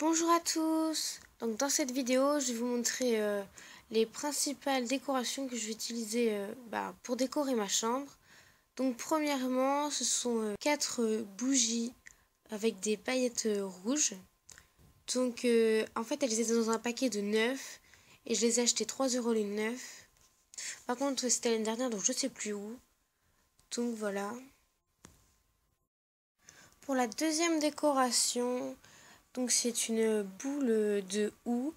Bonjour à tous. Donc dans cette vidéo, je vais vous montrer les principales décorations que je vais utiliser pour décorer ma chambre. Donc premièrement, ce sont 4 bougies avec des paillettes rouges. Donc en fait, elles étaient dans un paquet de 9 et je les ai achetées 3 € les 9. Par contre, c'était l'année dernière, donc je sais plus où. Donc voilà. Pour la deuxième décoration, donc c'est une boule de houx.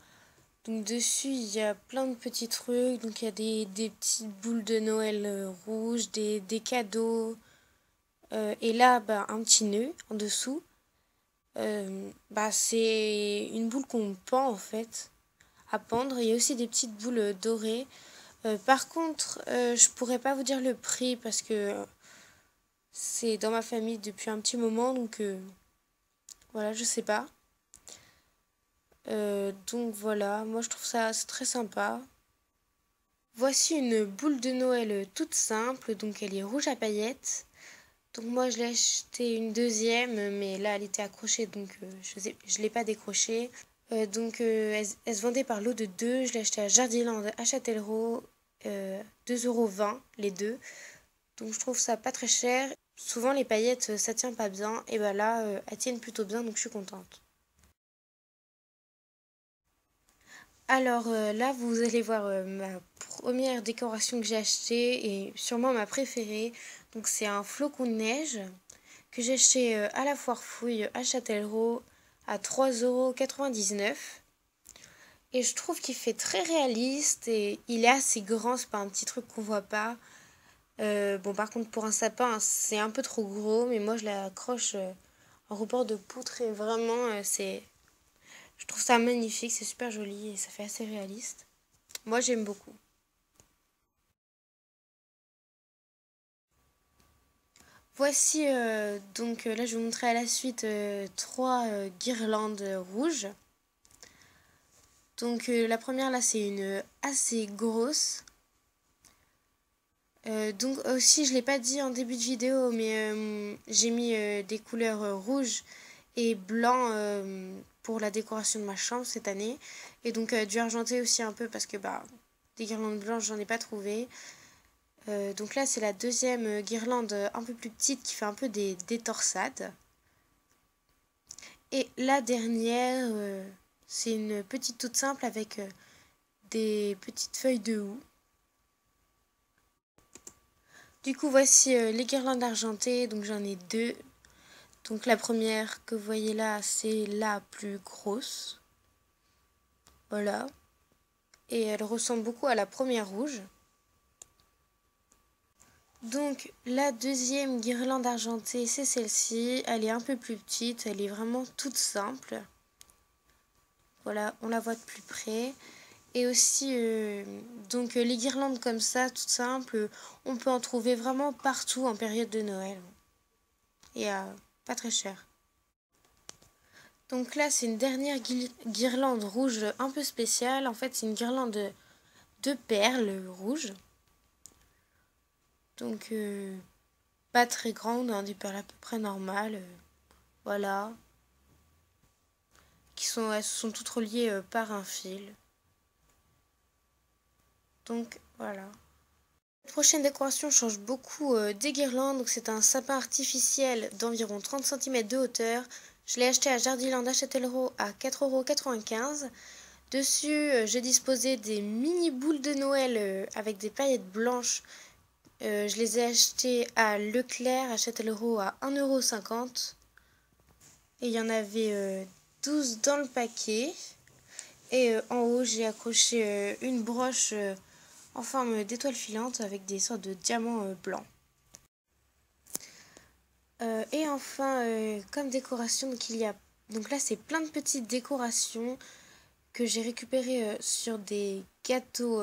Donc dessus il y a plein de petits trucs. Donc il y a des petites boules de Noël rouges, des cadeaux. Et là un petit nœud en dessous. C'est une boule qu'on pend en fait à pendre. Il y a aussi des petites boules dorées. Par contre je pourrais pas vous dire le prix parce que c'est dans ma famille depuis un petit moment. Donc voilà, je sais pas. Donc voilà, moi je trouve ça c'est très sympa. Voici une boule de Noël toute simple, donc elle est rouge à paillettes. Donc moi je l'ai acheté une deuxième, mais là elle était accrochée, donc je l'ai pas décrochée. Elle se vendait par lot de 2, je l'ai acheté à Jardiland à Châtellerault, 2,20 € les deux. Donc je trouve ça pas très cher. Souvent les paillettes ça tient pas bien, et là elles tiennent plutôt bien, donc je suis contente. Alors là, vous allez voir ma première décoration que j'ai achetée et sûrement ma préférée. Donc c'est un flocon de neige que j'ai acheté à la foire fouille à Châtellerault à 3,99 €. Et je trouve qu'il fait très réaliste et il est assez grand, c'est pas un petit truc qu'on voit pas. Bon, par contre, pour un sapin, c'est un peu trop gros, mais moi je l'accroche en rebord de poutre et vraiment, je trouve ça magnifique, c'est super joli et ça fait assez réaliste. Moi, j'aime beaucoup. Voici là je vais vous montrer à la suite 3 guirlandes rouges. Donc la première là c'est une assez grosse. Donc aussi je l'ai pas dit en début de vidéo mais j'ai mis des couleurs rouges et blanc pour la décoration de ma chambre cette année. Et donc du argenté aussi un peu parce que des guirlandes blanches j'en ai pas trouvé. Donc là c'est la deuxième guirlande un peu plus petite qui fait un peu des torsades. Et la dernière, c'est une petite toute simple avec des petites feuilles de houx. Du coup, voici les guirlandes argentées. Donc j'en ai deux. Donc la première que vous voyez là, c'est la plus grosse. Voilà. Et elle ressemble beaucoup à la première rouge. Donc la deuxième guirlande argentée, c'est celle-ci. Elle est un peu plus petite. Elle est vraiment toute simple. Voilà, on la voit de plus près. Et aussi, les guirlandes comme ça, toutes simples, on peut en trouver vraiment partout en période de Noël. Et pas très cher. Donc là, c'est une dernière guirlande rouge un peu spéciale. En fait, c'est une guirlande de perles rouges. Donc, pas très grande, hein, des perles à peu près normales. Voilà. Elles sont toutes reliées par un fil. Donc, voilà. La prochaine décoration change beaucoup des guirlandes. Donc c'est un sapin artificiel d'environ 30 cm de hauteur. Je l'ai acheté à Jardiland à Châtellerault à 4,95 €. Dessus, j'ai disposé des mini boules de Noël avec des paillettes blanches. Je les ai achetées à Leclerc à Châtellerault à 1,50 €. Et il y en avait 12 dans le paquet. Et en haut, j'ai accroché une broche en forme d'étoile filante avec des sortes de diamants blancs. Et enfin, comme décoration, donc là c'est plein de petites décorations que j'ai récupérées sur des gâteaux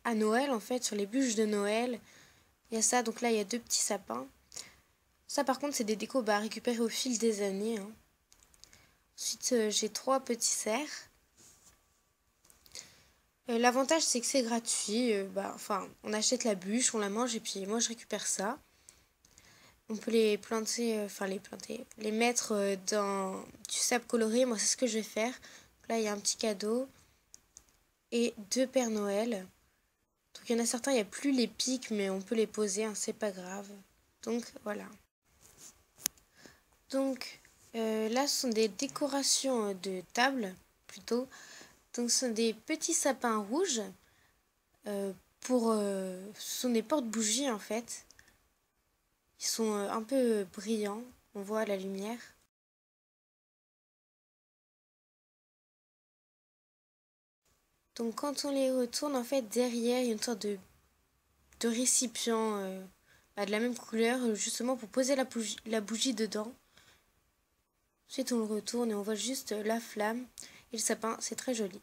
à Noël en fait, sur les bûches de Noël. Il y a ça, donc là il y a 2 petits sapins. Ça par contre c'est des décos récupérés au fil des années, hein. Ensuite j'ai 3 petits cerfs. L'avantage c'est que c'est gratuit, on achète la bûche, on la mange et puis moi je récupère ça. On peut les planter, les mettre dans du sable coloré. Moi, c'est ce que je vais faire. Là, il y a un petit cadeau et 2 Pères Noël. Donc, il y en a certains, il n'y a plus les pics, mais on peut les poser, hein, c'est pas grave. Donc, voilà. Donc, là, ce sont des décorations de table, plutôt. Donc, ce sont des petits sapins rouges. Ce sont des porte-bougies, en fait. Ils sont un peu brillants. On voit la lumière. Donc, quand on les retourne, en fait, derrière, il y a une sorte de récipient de la même couleur, justement pour poser la bougie dedans. Ensuite, on le retourne et on voit juste la flamme et le sapin. C'est très joli.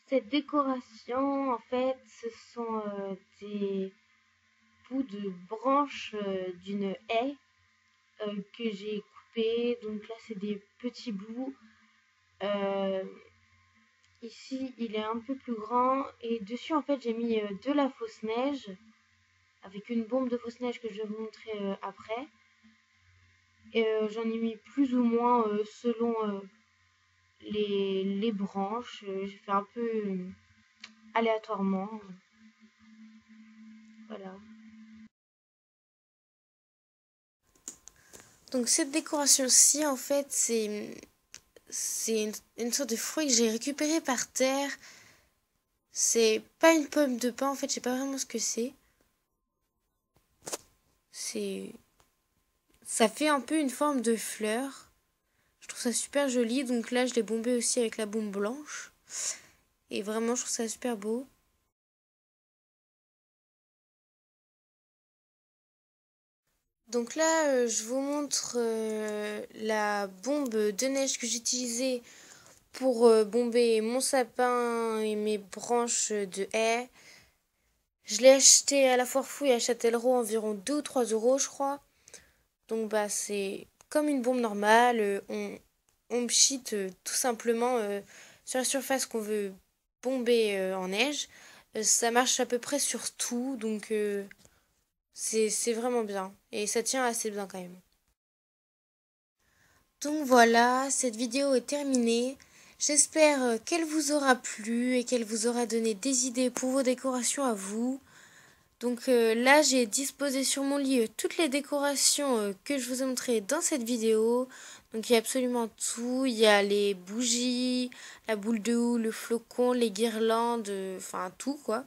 Cette décoration, en fait, ce sont des bouts de branches d'une haie que j'ai coupées. Donc là, c'est des petits bouts. Euh, Ici, il est un peu plus grand. Et dessus, en fait, j'ai mis de la fausse neige avec une bombe de fausse neige que je vais vous montrer après. Et j'en ai mis plus ou moins selon les branches. J'ai fait un peu aléatoirement. Voilà. Donc cette décoration-ci, en fait, c'est une sorte de fruit que j'ai récupéré par terre. C'est pas une pomme de pin, en fait, je sais pas vraiment ce que c'est. C'est... Ça fait un peu une forme de fleur. Je trouve ça super joli. Donc là, je l'ai bombé aussi avec la bombe blanche. Et vraiment, je trouve ça super beau. Donc là, je vous montre la bombe de neige que j'utilisais pour bomber mon sapin et mes branches de haie. Je l'ai acheté à la Foire Fouille à Châtellerault environ 2 ou 3 euros, je crois. Donc bah c'est comme une bombe normale. On pchit tout simplement sur la surface qu'on veut bomber en neige. Ça marche à peu près sur tout, donc c'est vraiment bien. Et ça tient assez bien quand même. Donc voilà, cette vidéo est terminée. J'espère qu'elle vous aura plu et qu'elle vous aura donné des idées pour vos décorations à vous. Donc là, j'ai disposé sur mon lit toutes les décorations que je vous ai montrées dans cette vidéo. Donc il y a absolument tout. Il y a les bougies, la boule de houle, le flocon, les guirlandes, enfin tout quoi.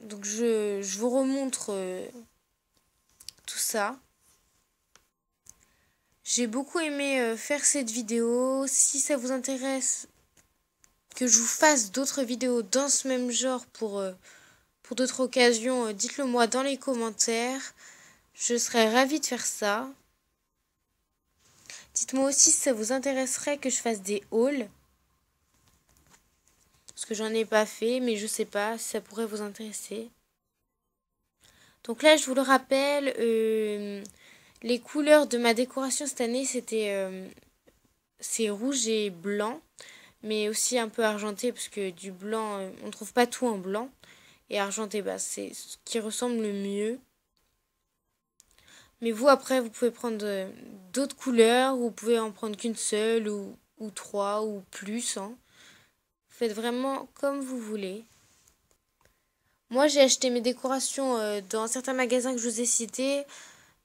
Donc je vous remontre tout ça. J'ai beaucoup aimé faire cette vidéo. Si ça vous intéresse que je vous fasse d'autres vidéos dans ce même genre pour d'autres occasions, dites-le moi dans les commentaires. Je serais ravie de faire ça. Dites-moi aussi si ça vous intéresserait que je fasse des hauls. Parce que j'en ai pas fait, mais je sais pas si ça pourrait vous intéresser. Donc là, je vous le rappelle, les couleurs de ma décoration cette année, c'est rouge et blanc. Mais aussi un peu argenté, parce que du blanc, on ne trouve pas tout en blanc. Et argenté, bah, c'est ce qui ressemble le mieux. Mais vous, après, vous pouvez prendre d'autres couleurs, vous pouvez en prendre qu'une seule, ou trois, ou plus. Hein. Vous faites vraiment comme vous voulez. Moi, j'ai acheté mes décorations dans certains magasins que je vous ai cités.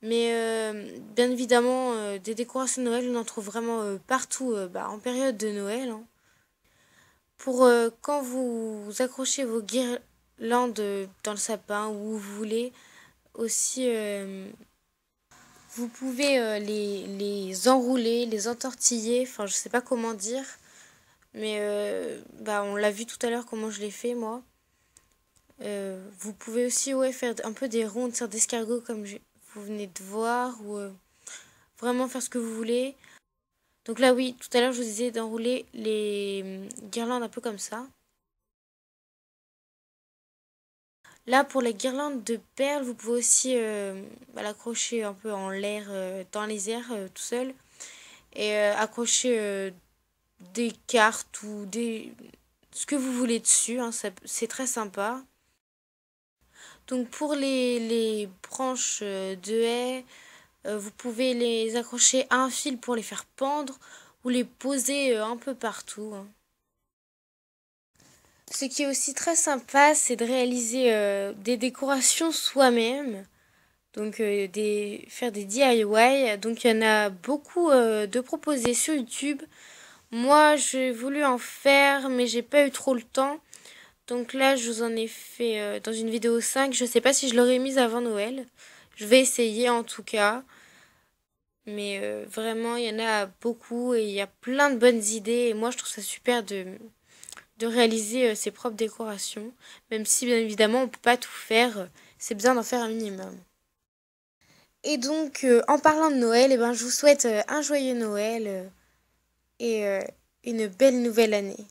Mais bien évidemment, des décorations de Noël, on en trouve vraiment partout en période de Noël. Hein. Pour quand vous accrochez vos guirlandes dans le sapin ou où vous voulez, aussi vous pouvez les enrouler, les entortiller, enfin je sais pas comment dire, mais on l'a vu tout à l'heure comment je l'ai fait moi. Vous pouvez aussi faire un peu des rondes sur d'escargot comme vous venez de voir ou vraiment faire ce que vous voulez. Donc là oui, tout à l'heure je vous disais d'enrouler les guirlandes un peu comme ça. Là, pour les guirlandes de perles, vous pouvez aussi l'accrocher un peu en l'air, dans les airs, tout seul. Et accrocher des cartes ou ce que vous voulez dessus. Hein, c'est très sympa. Donc pour les branches de haies, vous pouvez les accrocher à un fil pour les faire pendre ou les poser un peu partout, hein. Ce qui est aussi très sympa, c'est de réaliser des décorations soi-même. Donc faire des DIY. Donc il y en a beaucoup de proposés sur YouTube. Moi, j'ai voulu en faire, mais j'ai pas eu trop le temps. Donc là, je vous en ai fait dans une vidéo 5. Je sais pas si je l'aurais mise avant Noël. Je vais essayer en tout cas. Mais vraiment, il y en a beaucoup et il y a plein de bonnes idées. Et moi, je trouve ça super de réaliser ses propres décorations. Même si, bien évidemment, on peut pas tout faire. C'est bien d'en faire un minimum. Et donc, en parlant de Noël, eh ben, je vous souhaite un joyeux Noël et une belle nouvelle année.